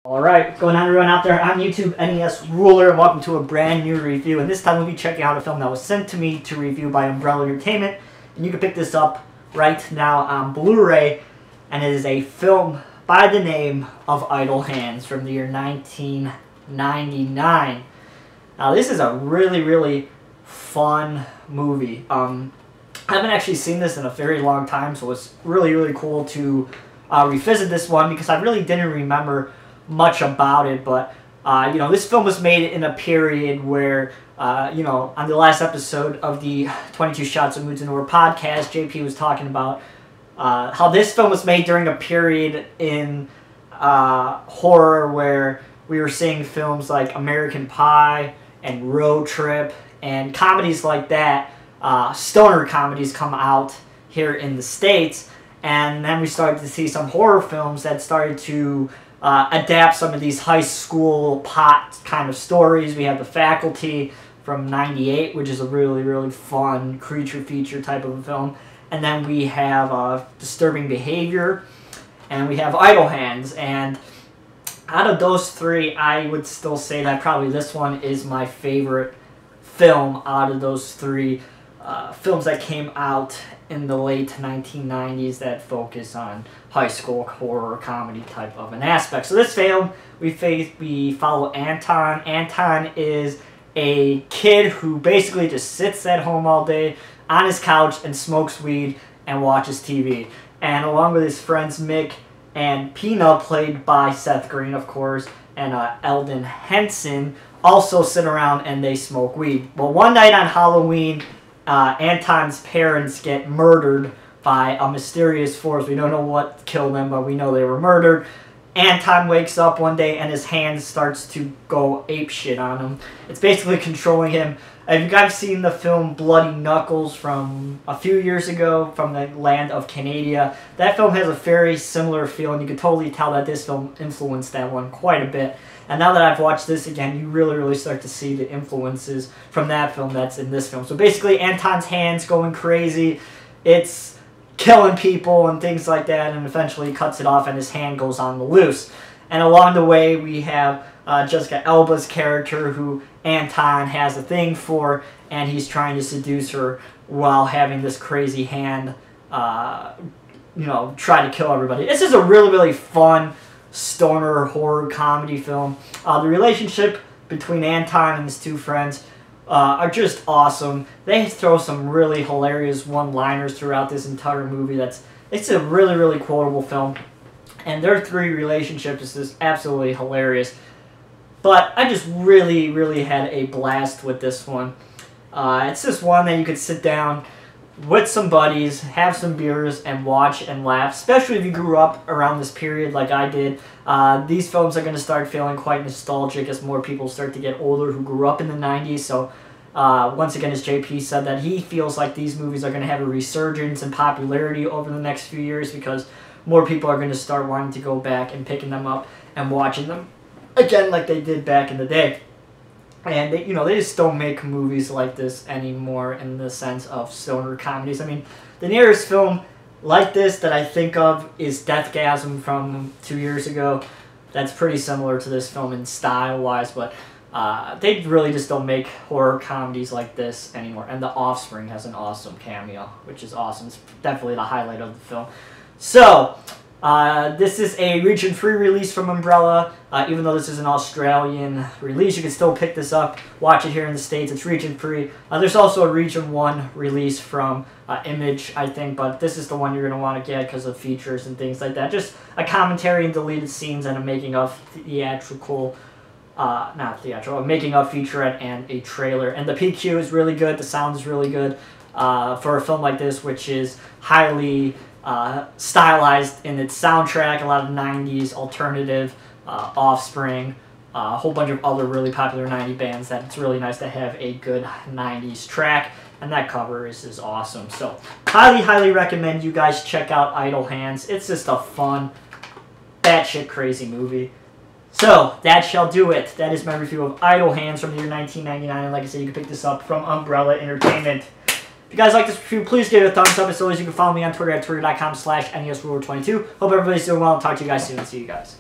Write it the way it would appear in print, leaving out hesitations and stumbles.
Alright, what's going on everyone out there on YouTube, NES Ruler, and welcome to a brand new review. And this time we'll be checking out a film that was sent to me to review by Umbrella Entertainment. And you can pick this up right now on Blu-ray. And it is a film by the name of Idle Hands from the year 1999. Now this is a really fun movie. I haven't actually seen this in a very long time, so it's really cool to revisit this one because I really didn't remember much about it. But you know, this film was made in a period where you know, on the last episode of the 22 Shots of Moods and Horror podcast, JP was talking about how this film was made during a period in horror where we were seeing films like American Pie and Road Trip and comedies like that, stoner comedies come out here in the States. And then we started to see some horror films that started to adapt some of these high school pot kind of stories. We have The Faculty from '98, which is a really fun creature feature type of a film. And then we have Disturbing Behavior, and we have Idle Hands. And out of those three, I would still say that probably this one is my favorite film out of those three films that came out in the late 1990s that focus on high school horror comedy type of an aspect. So this film, we follow Anton. Anton is a kid who basically just sits at home all day on his couch and smokes weed and watches TV. And along with his friends Mick and Pina, played by Seth Green, of course, and Eldon Henson, also sit around and they smoke weed. Well, one night on Halloween, Anton's parents get murdered by a mysterious force. We don't know what killed them, but we know they were murdered. Anton wakes up one day and his hand starts to go apeshit on him. It's basically controlling him. Have you guys seen the film Bloody Knuckles from a few years ago from the land of Canada? That film has a very similar feel, and you can totally tell that this film influenced that one quite a bit. And now that I've watched this again, you really start to see the influences from that film that's in this film. So basically, Anton's hand's going crazy. It's killing people and things like that, and eventually he cuts it off and his hand goes on the loose. And along the way, we have Jessica Alba's character, who Anton has a thing for, and he's trying to seduce her while having this crazy hand, you know, try to kill everybody. This is a really fun stoner horror comedy film. The relationship between Anton and his two friends are just awesome. They throw some really hilarious one-liners throughout this entire movie. It's a really quotable film, and their three relationship is just absolutely hilarious. But I just really had a blast with this one. It's just one that you could sit down with some buddies, have some beers, and watch and laugh, especially if you grew up around this period like I did. These films are going to start feeling quite nostalgic as more people start to get older who grew up in the 90s. So once again, as JP said, that he feels like these movies are going to have a resurgence in popularity over the next few years because more people are going to start wanting to go back and picking them up and watching them again like they did back in the day. And they, you know, they just don't make movies like this anymore in the sense of stoner comedies. I mean, the nearest film like this that I think of is Deathgasm from 2 years ago. That's pretty similar to this film in style-wise, but they really just don't make horror comedies like this anymore. And The Offspring has an awesome cameo, which is awesome. It's definitely the highlight of the film. So, this is a region-free release from Umbrella. Even though this is an Australian release, you can still pick this up, watch it here in the States. It's region-free. There's also a Region 1 release from Image, I think, but this is the one you're going to want to get because of features and things like that. Just a commentary and deleted scenes and a making-of theatrical, a making-of featurette and a trailer. And the PQ is really good. The sound is really good for a film like this, which is highly stylized in its soundtrack. A lot of 90s alternative, Offspring, a whole bunch of other really popular 90s bands. That it's really nice to have a good 90s track, and that cover is awesome. So highly recommend you guys check out Idle Hands. It's just a fun, batshit crazy movie. So that shall do it. That is my review of Idle Hands from the year 1999, and like I said, you can pick this up from Umbrella Entertainment. If you guys like this review, please give it a thumbs up. As always, you can follow me on Twitter at twitter.com/NESRuler22. Hope everybody's doing well, and talk to you guys soon. See you guys.